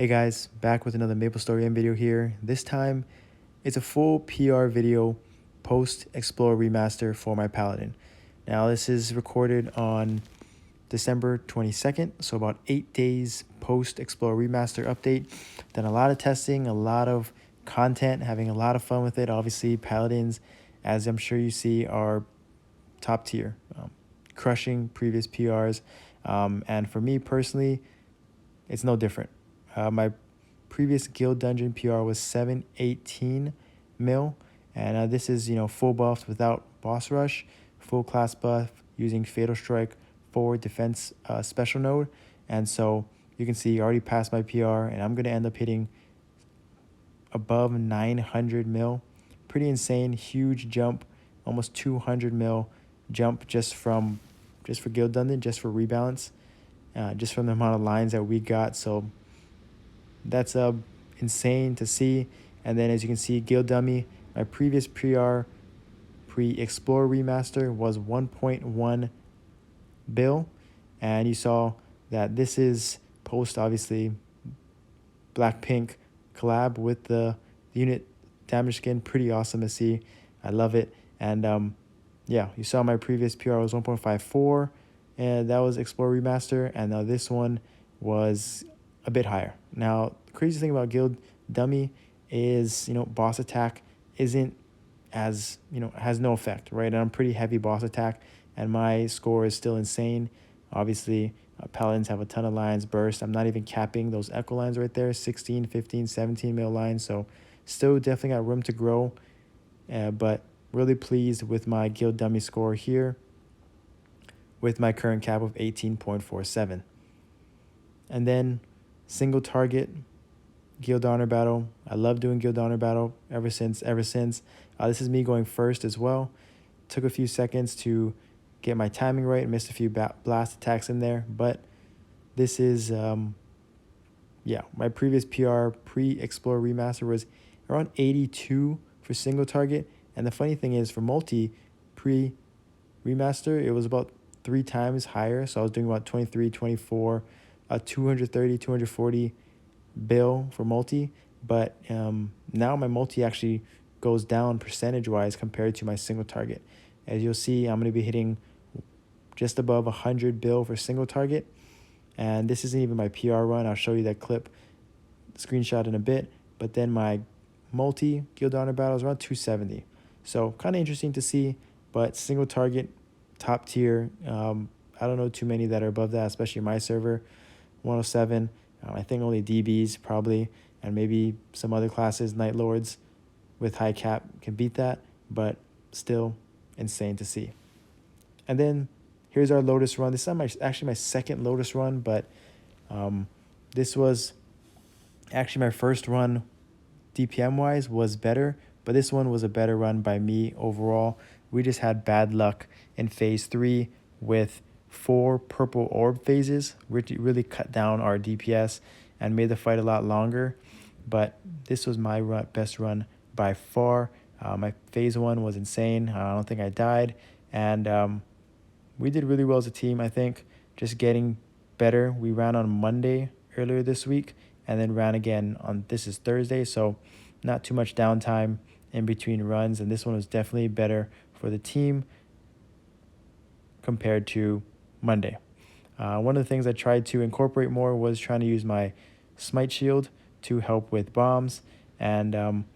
Hey guys, back with another Maplestory video here. This time, it's a full PR video post-Explore remaster for my Paladin. Now this is recorded on December 22nd, so about 8 days post-Explore remaster update. Done a lot of testing, a lot of content, having a lot of fun with it. Obviously, Paladins, as I'm sure you see, are top tier, crushing previous PRs. And for me personally, it's no different. My previous guild dungeon PR was 718 mil, and this is full buffed without boss rush, full class buff using Fatal Strike for defense special node, and so you can see I already passed my PR, and I'm gonna end up hitting above 900 mil. Pretty insane, huge jump, almost 200 mil jump just for guild dungeon, just for rebalance, just from the amount of lines that we got. So that's insane to see. And then as you can see, guild dummy, my previous pre-explore remaster was 1.1 bill, and you saw that this is post obviously Blackpink collab with the unit damage skin. Pretty awesome to see. I love it. And yeah, you saw my previous PR was 1.54, and that was explore remaster, and now this one was a bit higher. Now, the crazy thing about guild dummy is, boss attack isn't as, has no effect, right? And I'm pretty heavy boss attack, and my score is still insane. Obviously, Paladins have a ton of lines, burst. I'm not even capping those echo lines right there, 16, 15, 17 mil lines. So still definitely got room to grow, but really pleased with my guild dummy score here with my current cap of 18.47. And then single target guild honor battle. I love doing guild honor battle ever since. This is me going first as well. Took a few seconds to get my timing right. Missed a few blast attacks in there, but this is yeah, my previous PR pre-explore remaster was around 82 for single target, and the funny thing is for multi pre-remaster it was about 3 times higher. So I was doing about 23, 24, 230, 240 bill for multi, but now my multi actually goes down percentage wise compared to my single target. As you'll see, I'm going to be hitting just above 100 bill for single target, and this isn't even my PR run. I'll show you that clip screenshot in a bit, but then my multi guild honor battle is around 270. So kind of interesting to see, but single target top tier. I don't know too many that are above that, especially my server 107. I think only DBs probably, and maybe some other classes, Night Lords with high cap can beat that, but still insane to see. And then here's our Lotus run. This is actually my second Lotus run, but this was actually my first run DPM wise was better, but this one was a better run by me overall. We just had bad luck in phase 3 with 4 purple orb phases, which really cut down our DPS and made the fight a lot longer. But this was my best run by far. My phase 1 was insane. I don't think I died, and we did really well as a team. I think just getting better. We ran on Monday earlier this week, and then ran again on this is Thursday, so not too much downtime in between runs, and this one was definitely better for the team compared to Monday. One of the things I tried to incorporate more was trying to use my smite shield to help with bombs, and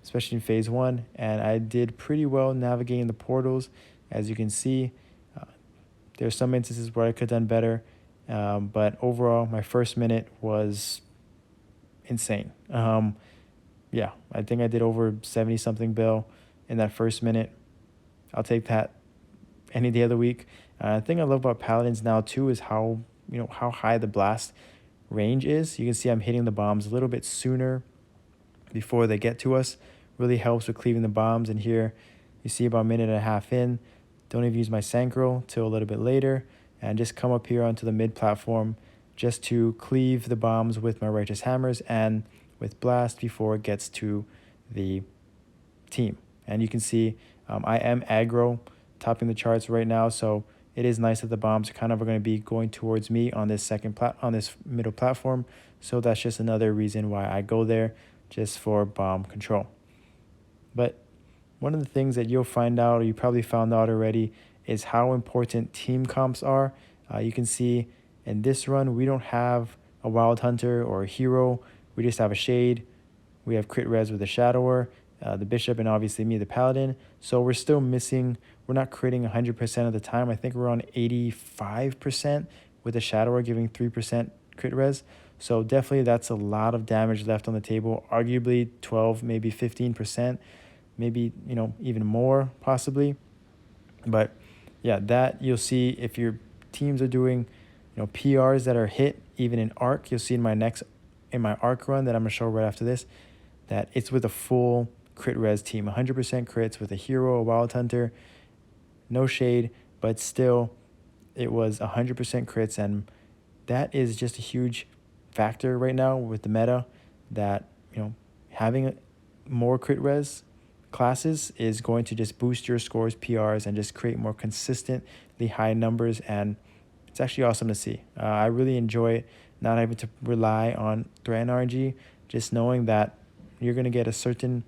especially in phase 1, and I did pretty well navigating the portals. As you can see, there's some instances where I could have done better, but overall my first minute was insane. Yeah, I think I did over 70 something bill in that first minute. I'll take that any day of the week. The thing I love about Paladins now too is how high the blast range is. You can see I'm hitting the bombs a little bit sooner before they get to us. Really helps with cleaving the bombs. And here you see about a minute and a half in, don't even use my Synchro till a little bit later, and just come up here onto the mid platform just to cleave the bombs with my Righteous Hammers and with blast before it gets to the team. And you can see I am aggro topping the charts right now, so it is nice that the bombs kind of are going to be going towards me on this on this middle platform. So that's just another reason why I go there, just for bomb control. But one of the things that you'll find out, or you probably found out already, is how important team comps are. You can see in this run, we don't have a Wild Hunter or a hero. We just have a Shade. We have crit res with a Shadower, the Bishop, and obviously me, the Paladin. So we're still missing, we're not critting 100% of the time. I think we're on 85% with the Shadower giving 3% crit res. So definitely that's a lot of damage left on the table, arguably 12, maybe 15%, maybe, even more possibly. But yeah, that you'll see if your teams are doing, PRs that are hit even in arc. You'll see in my arc run that I'm gonna show right after this, that it's with a full crit res team, 100% crits with a hero, a Wild Hunter, no Shade, but still it was 100% crits, and that is just a huge factor right now with the meta, that having more crit res classes is going to just boost your scores, PRs, and just create more consistently high numbers, and it's actually awesome to see. I really enjoy it, not having to rely on threat and RNG, just knowing that you're going to get a certain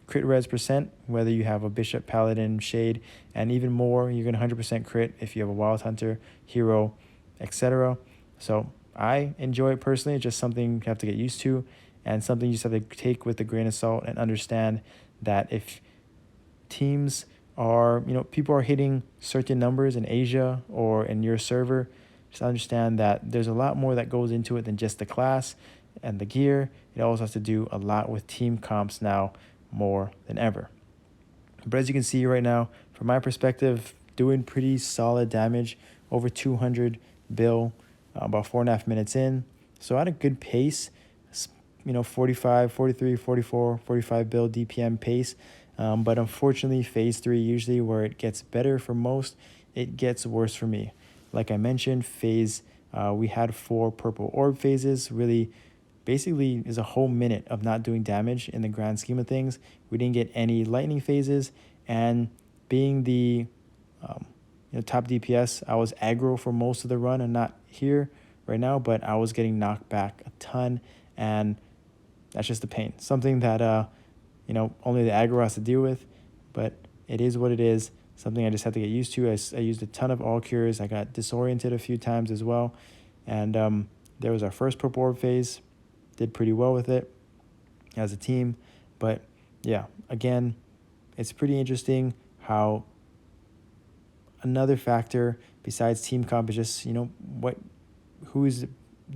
crit res percent, whether you have a Bishop, Paladin, Shade, and even more, you're going to 100% crit if you have a Wild Hunter, hero, etc. So I enjoy it personally. It's just something you have to get used to, and something you just have to take with a grain of salt and understand that if teams are, people are hitting certain numbers in Asia or in your server, just understand that there's a lot more that goes into it than just the class and the gear. It also has to do a lot with team comps now more than ever. But as you can see right now, from my perspective, doing pretty solid damage, over 200 bill, about 4.5 minutes in. So at a good pace, 45, 43, 44, 45 bill DPM pace. But unfortunately, phase 3, usually where it gets better for most, it gets worse for me. Like I mentioned, we had 4 purple orb phases. Really, basically is a whole minute of not doing damage in the grand scheme of things. We didn't get any lightning phases, and being the top DPS, I was aggro for most of the run, and not here right now, but I was getting knocked back a ton, and that's just the pain. Something that only the aggro has to deal with, but it is what it is. Something I just had to get used to. I used a ton of all cures. I got disoriented a few times as well, and there was our first purple orb phase. Did pretty well with it as a team, but yeah, again, it's pretty interesting how another factor besides team comp is just who's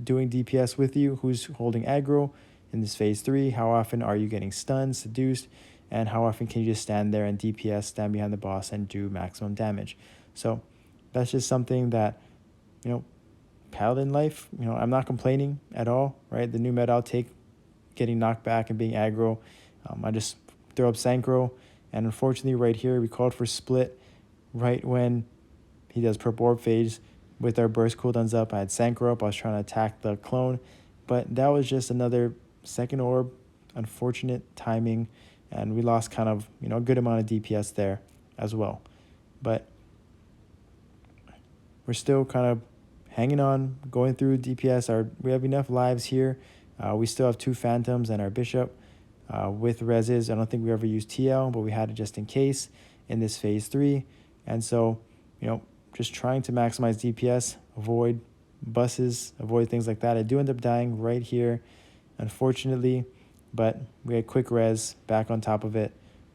doing DPS with you, who's holding aggro in this phase 3, how often are you getting stunned, seduced, and how often can you just stand there and DPS, stand behind the boss, and do maximum damage. So that's just something that, Paladin life, I'm not complaining at all, right? The new meta, I'll take getting knocked back and being aggro. I just throw up Synchro, and unfortunately right here, we called for split right when he does purple orb phase. With our burst cooldowns up, I had Synchro up. I was trying to attack the clone, but that was just another second orb. Unfortunate timing, and we lost kind of, a good amount of DPS there as well. But we're still kind of hanging on, going through DPS. We have enough lives here. We still have 2 Phantoms and our Bishop with reses. I don't think we ever used TL, but we had it just in case in this phase 3. And so, just trying to maximize DPS, avoid buses, avoid things like that. I do end up dying right here, unfortunately, but we had quick res back on top of it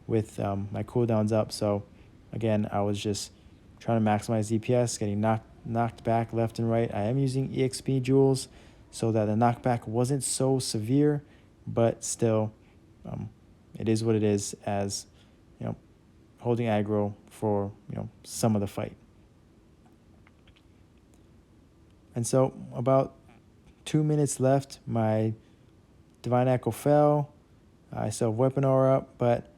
with my cooldowns up. So again, I was just trying to maximize DPS, getting knocked back left and right. I am using EXP jewels so that the knockback wasn't so severe, but still, it is what it is, as holding aggro for some of the fight. And so about 2 minutes left, my Divine Echo fell. I still have Weapon Aura up, but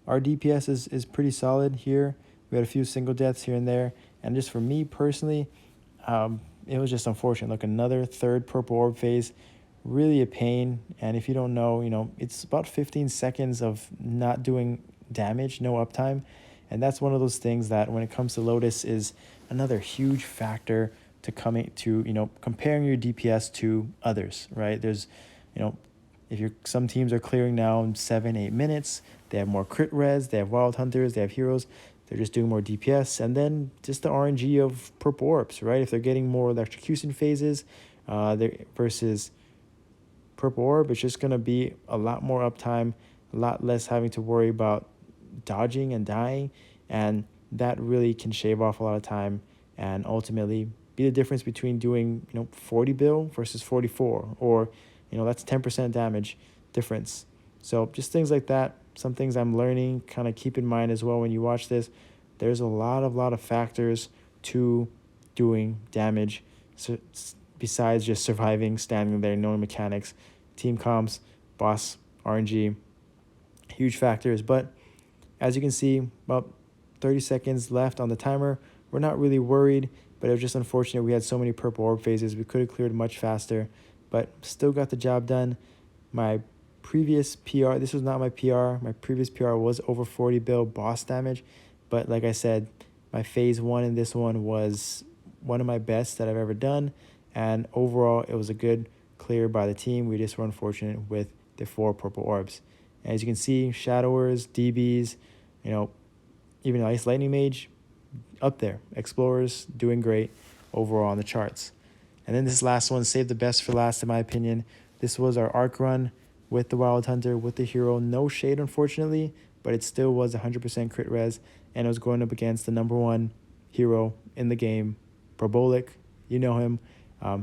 our DPS is pretty solid here. We had a few single deaths here and there. And just for me personally, it was just unfortunate. Like another 3rd purple orb phase, really a pain. And if you don't know, it's about 15 seconds of not doing damage, no uptime. And that's one of those things that when it comes to Lotus is another huge factor to coming to, comparing your DPS to others, right? There's, if you're, some teams are clearing now in 7-8 minutes, they have more crit res, they have wild hunters, they have heroes, they're just doing more DPS. And then just the RNG of purple orbs, right? If they're getting more electrocution phases versus purple orb, it's just going to be a lot more uptime, a lot less having to worry about dodging and dying, and that really can shave off a lot of time and ultimately be the difference between doing 40 bill versus 44, or that's 10% damage difference. So just things like that, some things I'm learning, kind of keep in mind as well when you watch this. There's a lot of factors to doing damage, so besides just surviving, standing there, knowing mechanics, team comps, boss, RNG, huge factors. But as you can see, about 30 seconds left on the timer. We're not really worried, but it was just unfortunate we had so many purple orb phases. We could have cleared much faster, but still got the job done. My previous PR, this was not my PR. My previous PR was over 40 bill boss damage, but like I said, my phase 1 in this one was one of my best that I've ever done, and overall it was a good clear by the team. We just were unfortunate with the 4 purple orbs. As you can see, Shadowers, DBs, even Ice Lightning Mage up there. Explorers doing great overall on the charts. And then this last one, saved the best for last in my opinion. This was our arc run with the Wild Hunter, with the hero. No shade, unfortunately, but it still was 100% crit res, and it was going up against the #1 hero in the game, Probolic. You know him.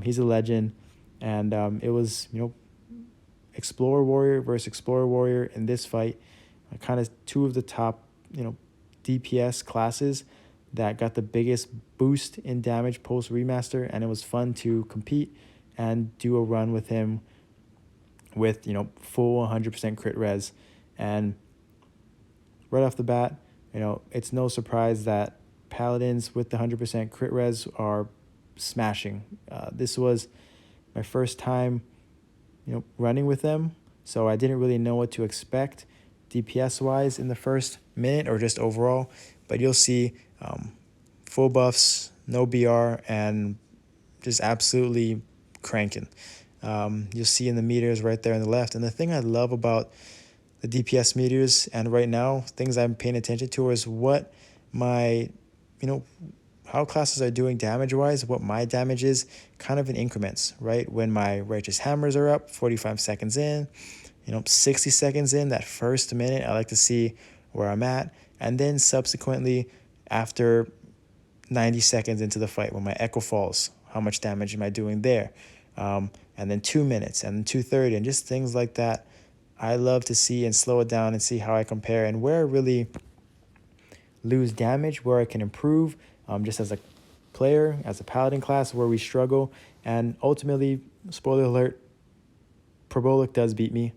He's a legend. And it was, Explorer Warrior versus Explorer Warrior in this fight. Kind of two of the top, DPS classes that got the biggest boost in damage post remaster, and it was fun to compete and do a run with him with full 100% crit res. And right off the bat, it's no surprise that Paladins with the 100% crit res are smashing. This was my first time running with them, so I didn't really know what to expect DPS wise in the first minute or just overall, but you'll see full buffs, no BR, and just absolutely cranking. You'll see in the meters right there on the left. And the thing I love about the DPS meters, and right now things I'm paying attention to, is what my how classes are doing damage wise, what my damage is kind of in increments, right? When my righteous hammers are up 45 seconds in, 60 seconds in, that first minute, I like to see where I'm at. And then subsequently after 90 seconds into the fight, when my echo falls, how much damage am I doing there? And then 2 minutes and then 2:30 and just things like that. I love to see and slow it down and see how I compare and where I really lose damage, where I can improve, just as a player, as a Paladin class, where we struggle. And ultimately, spoiler alert, Probolic does beat me.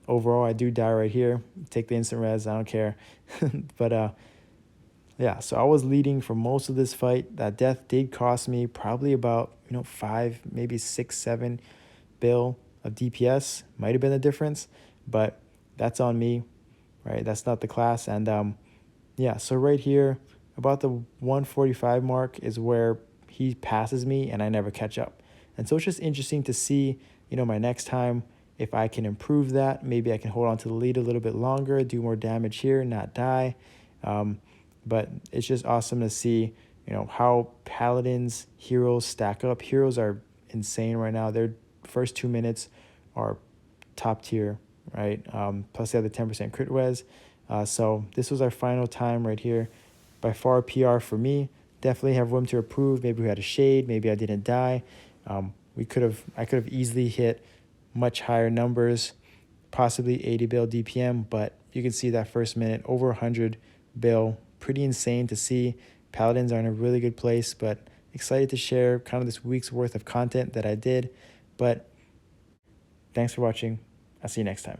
Overall, I do die right here. Take the instant res, I don't care. But yeah, so I was leading for most of this fight. That death did cost me probably about 5, maybe 6, 7 bill of DPS. Might have been the difference, but that's on me, right? That's not the class. And yeah, so right here, about the 145 mark is where he passes me and I never catch up. And so it's just interesting to see, my next time, if I can improve that. Maybe I can hold on to the lead a little bit longer, do more damage here, not die. But it's just awesome to see, how Paladins, heroes stack up. Heroes are insane right now. Their first 2 minutes are top tier, right? Plus they have the 10% crit res. So this was our final time right here. By far PR for me. Definitely have room to improve. Maybe we had a shade. Maybe I didn't die. I could have easily hit much higher numbers, possibly 80 bill DPM, but you can see that first minute over 100 bill. Pretty insane to see. Paladins are in a really good place, but excited to share kind of this week's worth of content that I did. But thanks for watching. I'll see you next time.